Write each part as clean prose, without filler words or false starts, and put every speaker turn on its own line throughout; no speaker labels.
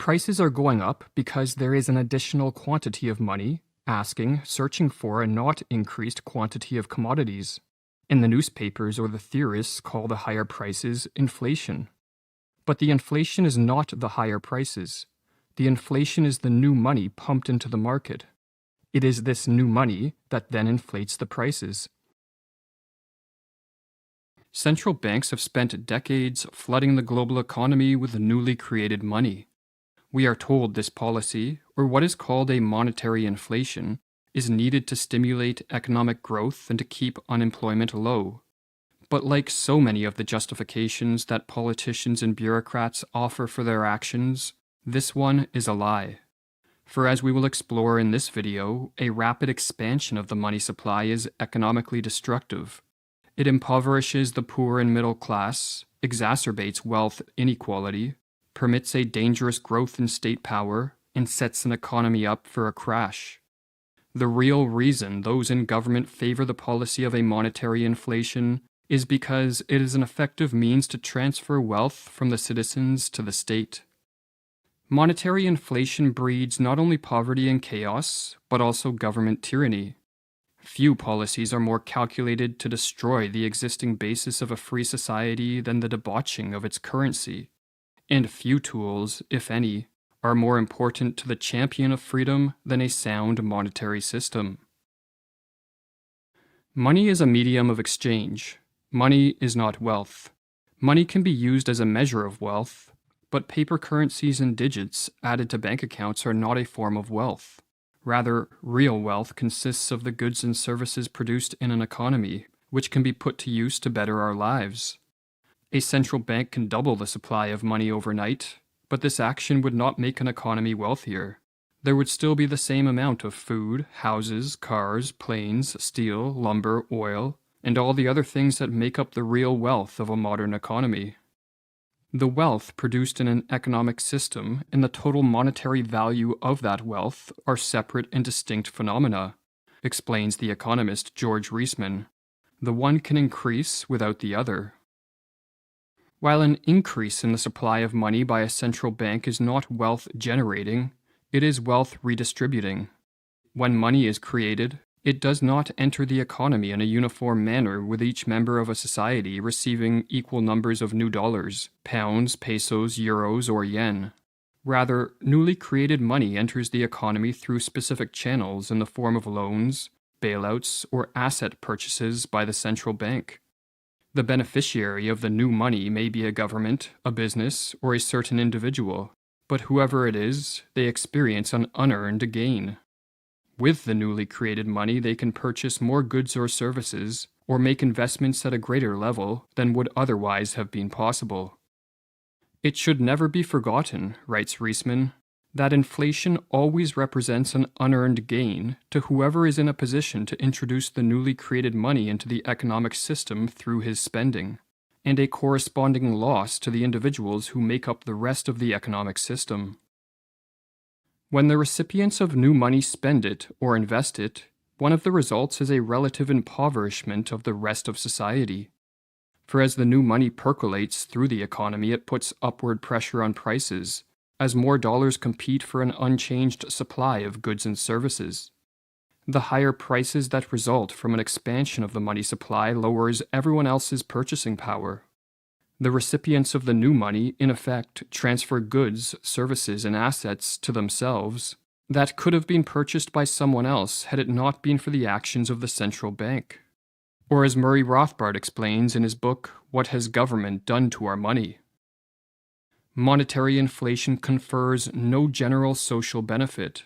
Prices are going up because there is an additional quantity of money asking, searching for a not increased quantity of commodities. And the newspapers or the theorists call the higher prices inflation. But the inflation is not the higher prices. The inflation is the new money pumped into the market. It is this new money that then inflates the prices. Central banks have spent decades flooding the global economy with newly created money. We are told this policy, or what is called a monetary inflation, is needed to stimulate economic growth and to keep unemployment low. But like so many of the justifications that politicians and bureaucrats offer for their actions, this one is a lie. For as we will explore in this video, a rapid expansion of the money supply is economically destructive. It impoverishes the poor and middle class, exacerbates wealth inequality, permits a dangerous growth in state power, and sets an economy up for a crash. The real reason those in government favor the policy of a monetary inflation is because it is an effective means to transfer wealth from the citizens to the state. Monetary inflation breeds not only poverty and chaos, but also government tyranny. Few policies are more calculated to destroy the existing basis of a free society than the debauching of its currency. And few tools, if any, are more important to the champion of freedom than a sound monetary system. Money is a medium of exchange. Money is not wealth. Money can be used as a measure of wealth, but paper currencies and digits added to bank accounts are not a form of wealth. Rather, real wealth consists of the goods and services produced in an economy, which can be put to use to better our lives. A central bank can double the supply of money overnight, but this action would not make an economy wealthier. There would still be the same amount of food, houses, cars, planes, steel, lumber, oil, and all the other things that make up the real wealth of a modern economy. The wealth produced in an economic system and the total monetary value of that wealth are separate and distinct phenomena, explains the economist George Reisman. The one can increase without the other. While an increase in the supply of money by a central bank is not wealth generating, it is wealth redistributing. When money is created, it does not enter the economy in a uniform manner with each member of a society receiving equal numbers of new dollars, pounds, pesos, euros, or yen. Rather, newly created money enters the economy through specific channels in the form of loans, bailouts, or asset purchases by the central bank. The beneficiary of the new money may be a government, a business, or a certain individual, but whoever it is, they experience an unearned gain. With the newly created money, they can purchase more goods or services, or make investments at a greater level than would otherwise have been possible. It should never be forgotten, writes Reisman, that inflation always represents an unearned gain to whoever is in a position to introduce the newly created money into the economic system through his spending, and a corresponding loss to the individuals who make up the rest of the economic system. When the recipients of new money spend it or invest it, one of the results is a relative impoverishment of the rest of society. For as the new money percolates through the economy, it puts upward pressure on prices, as more dollars compete for an unchanged supply of goods and services. The higher prices that result from an expansion of the money supply lowers everyone else's purchasing power. The recipients of the new money, in effect, transfer goods, services, and assets to themselves that could have been purchased by someone else had it not been for the actions of the central bank. Or as Murray Rothbard explains in his book, What Has Government Done to Our Money? Monetary inflation confers no general social benefit.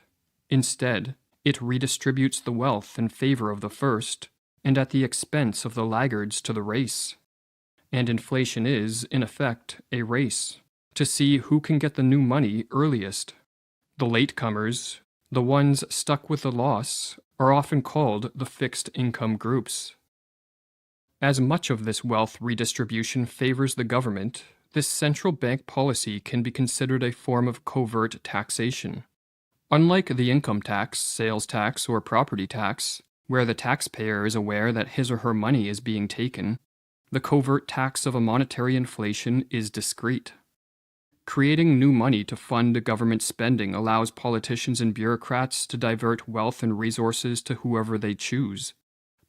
Instead, it redistributes the wealth in favor of the first, and at the expense of the laggards to the race. And inflation is, in effect, a race, to see who can get the new money earliest. The latecomers, the ones stuck with the loss, are often called the fixed income groups. As much of this wealth redistribution favors the government, this central bank policy can be considered a form of covert taxation. Unlike the income tax, sales tax, or property tax, where the taxpayer is aware that his or her money is being taken, the covert tax of a monetary inflation is discreet. Creating new money to fund government spending allows politicians and bureaucrats to divert wealth and resources to whoever they choose.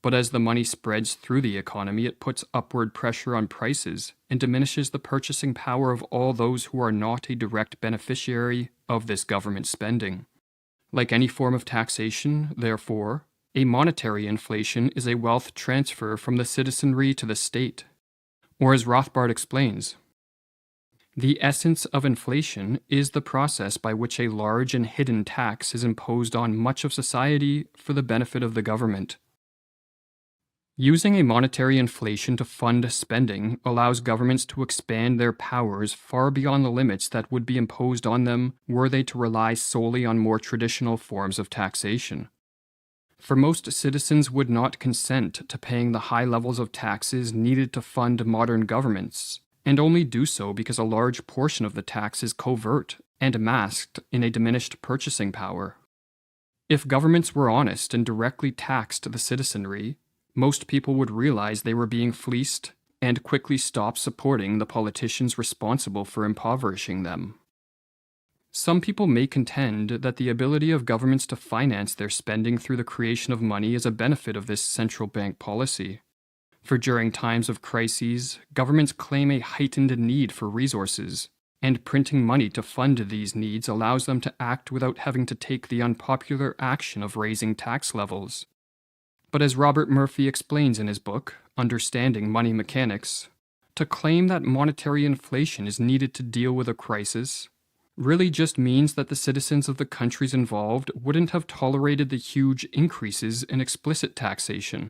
But as the money spreads through the economy, it puts upward pressure on prices and diminishes the purchasing power of all those who are not a direct beneficiary of this government spending. Like any form of taxation, therefore, a monetary inflation is a wealth transfer from the citizenry to the state. Or as Rothbard explains, the essence of inflation is the process by which a large and hidden tax is imposed on much of society for the benefit of the government. Using a monetary inflation to fund spending allows governments to expand their powers far beyond the limits that would be imposed on them were they to rely solely on more traditional forms of taxation. For most citizens would not consent to paying the high levels of taxes needed to fund modern governments, and only do so because a large portion of the tax is covert and masked in a diminished purchasing power. If governments were honest and directly taxed the citizenry, most people would realize they were being fleeced and quickly stop supporting the politicians responsible for impoverishing them. Some people may contend that the ability of governments to finance their spending through the creation of money is a benefit of this central bank policy. For during times of crises, governments claim a heightened need for resources, and printing money to fund these needs allows them to act without having to take the unpopular action of raising tax levels. But as Robert Murphy explains in his book, Understanding Money Mechanics, to claim that monetary inflation is needed to deal with a crisis really just means that the citizens of the countries involved wouldn't have tolerated the huge increases in explicit taxation.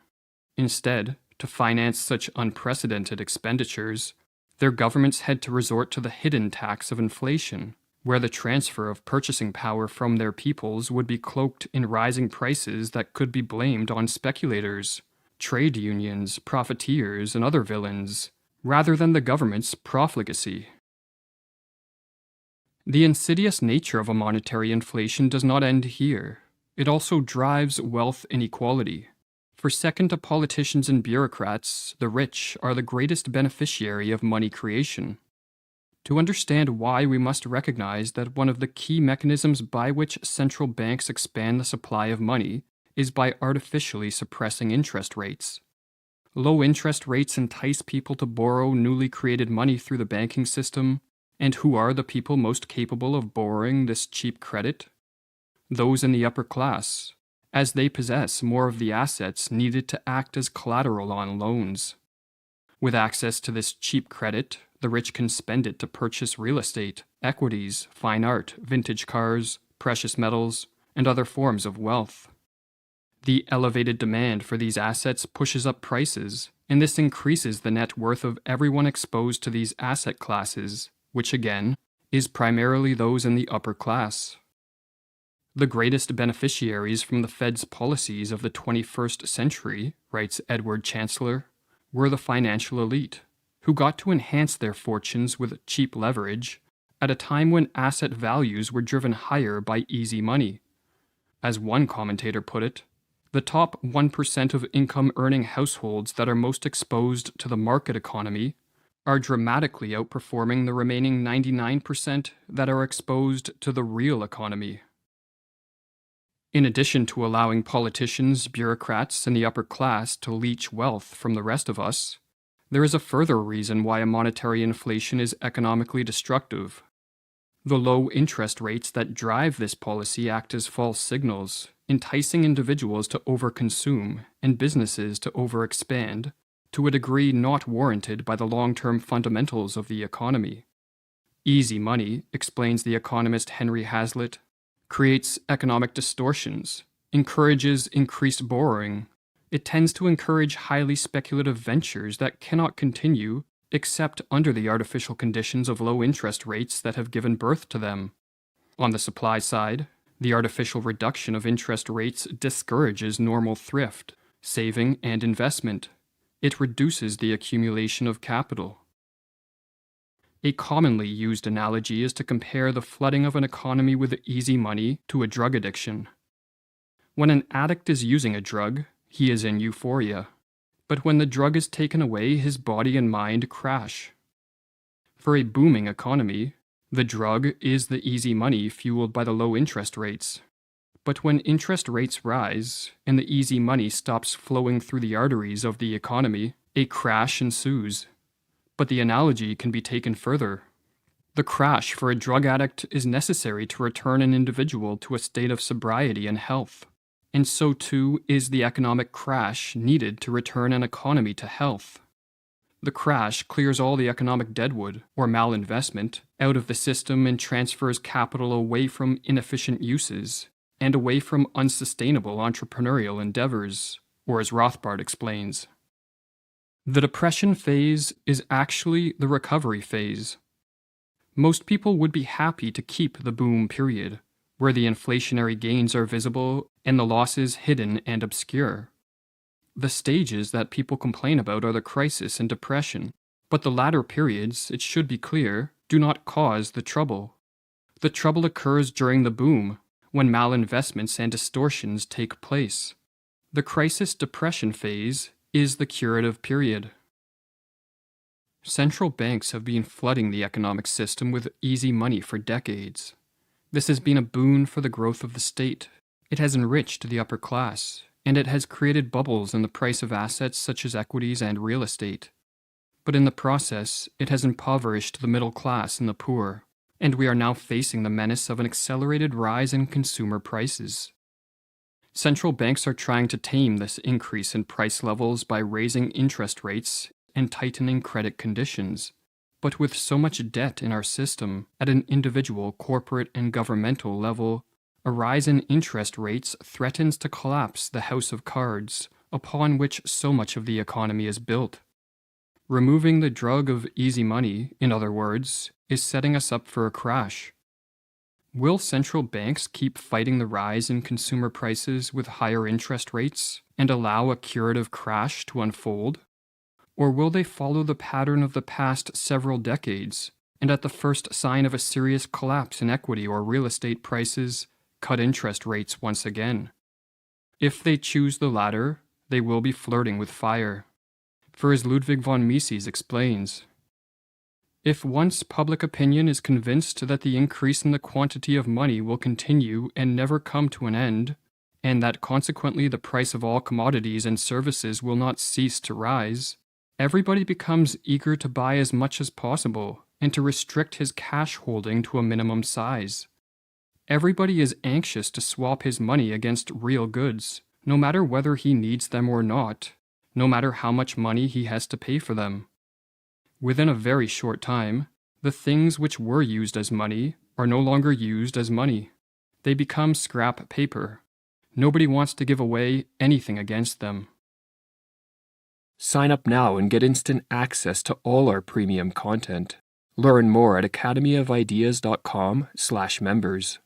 Instead, to finance such unprecedented expenditures, their governments had to resort to the hidden tax of inflation, where the transfer of purchasing power from their peoples would be cloaked in rising prices that could be blamed on speculators, trade unions, profiteers, and other villains, rather than the government's profligacy. The insidious nature of a monetary inflation does not end here. It also drives wealth inequality. For second to politicians and bureaucrats, the rich are the greatest beneficiary of money creation. To understand why, we must recognize that one of the key mechanisms by which central banks expand the supply of money is by artificially suppressing interest rates. Low interest rates entice people to borrow newly created money through the banking system, and who are the people most capable of borrowing this cheap credit? Those in the upper class, as they possess more of the assets needed to act as collateral on loans. With access to this cheap credit, the rich can spend it to purchase real estate, equities, fine art, vintage cars, precious metals, and other forms of wealth. The elevated demand for these assets pushes up prices, and this increases the net worth of everyone exposed to these asset classes, which again is primarily those in the upper class. The greatest beneficiaries from the Fed's policies of the 21st century, writes Edward Chancellor, were the financial elite, who got to enhance their fortunes with cheap leverage at a time when asset values were driven higher by easy money. As one commentator put it, the top 1% of income-earning households that are most exposed to the market economy are dramatically outperforming the remaining 99% that are exposed to the real economy. In addition to allowing politicians, bureaucrats, and the upper class to leech wealth from the rest of us, there is a further reason why a monetary inflation is economically destructive. The low interest rates that drive this policy act as false signals, enticing individuals to overconsume and businesses to overexpand to a degree not warranted by the long-term fundamentals of the economy. Easy money, explains the economist Henry Hazlitt, creates economic distortions, encourages increased borrowing. It tends to encourage highly speculative ventures that cannot continue except under the artificial conditions of low interest rates that have given birth to them. On the supply side, the artificial reduction of interest rates discourages normal thrift, saving, and investment. It reduces the accumulation of capital. A commonly used analogy is to compare the flooding of an economy with easy money to a drug addiction. When an addict is using a drug, he is in euphoria. But when the drug is taken away, his body and mind crash. For a booming economy, The drug is the easy money fueled by the low interest rates. But when interest rates rise and the easy money stops flowing through the arteries of the economy, a crash ensues. But the analogy can be taken further. The crash for a drug addict is necessary to return an individual to a state of sobriety and health. And so too is the economic crash needed to return an economy to health. The crash clears all the economic deadwood, or malinvestment, out of the system and transfers capital away from inefficient uses and away from unsustainable entrepreneurial endeavors, or as Rothbard explains. The depression phase is actually the recovery phase. Most people would be happy to keep the boom period, where the inflationary gains are visible and the losses hidden and obscure. The stages that people complain about are the crisis and depression, but the latter periods, it should be clear, do not cause the trouble. The trouble occurs during the boom, when malinvestments and distortions take place. The crisis-depression phase is the curative period. Central banks have been flooding the economic system with easy money for decades. This has been a boon for the growth of the state. It has enriched the upper class, and it has created bubbles in the price of assets such as equities and real estate. But in the process, it has impoverished the middle class and the poor, and we are now facing the menace of an accelerated rise in consumer prices. Central banks are trying to tame this increase in price levels by raising interest rates and tightening credit conditions. But with so much debt in our system, at an individual, corporate, and governmental level, a rise in interest rates threatens to collapse the house of cards upon which so much of the economy is built. Removing the drug of easy money, in other words, is setting us up for a crash. Will central banks keep fighting the rise in consumer prices with higher interest rates and allow a curative crash to unfold? Or will they follow the pattern of the past several decades and at the first sign of a serious collapse in equity or real estate prices, cut interest rates once again? If they choose the latter, they will be flirting with fire. For as Ludwig von Mises explains, if once public opinion is convinced that the increase in the quantity of money will continue and never come to an end, and that consequently the price of all commodities and services will not cease to rise, everybody becomes eager to buy as much as possible and to restrict his cash holding to a minimum size. Everybody is anxious to swap his money against real goods, no matter whether he needs them or not, no matter how much money he has to pay for them. Within a very short time, the things which were used as money are no longer used as money. They become scrap paper. Nobody wants to give away anything against them.
Sign up now and get instant access to all our premium content. Learn more at academyofideas.com/members.